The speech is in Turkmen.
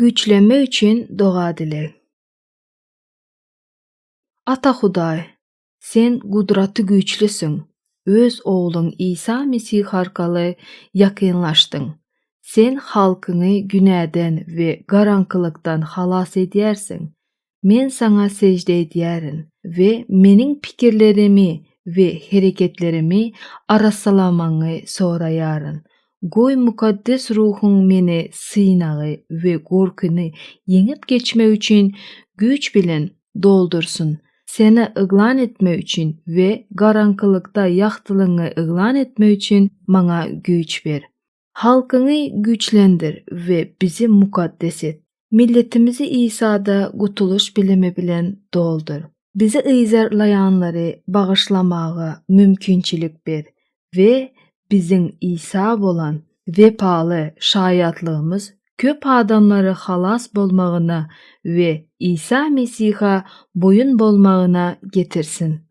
Güçlenme üçün dua dile. Ata Hudaý, sen gudraty güçlüsün. Öz oğlun İsa Mesih arkaly ýakynlaşdyň. Sen halkyny günäden we garaňkylykdan halas edýärsiň. Men saňa sejde edýärin we meniň pikirlerimi we hereketlerimi arassalamaňy soraýaryn. Goý mukaddes ruhun meni synagy we gorkuny ýeňip geçmek üçin güç bilen doldursun. Seni yglan etme üçin we garaňkylykda ýagtylygyny yglan etme üçin maňa güç ber. Halkyny güçlendir we bizi mukaddes et. Milletimizi İsa'da gutuluş bilimi bilen doldur. Bizi yzarlaýanlary bagyşlamagy mümkinçilik ber we biziň İsa bolan wepaly şaýatlygymız köp adamlary halas bolmagyna we İsa Mesih'a boyun bolmagyna getirsin.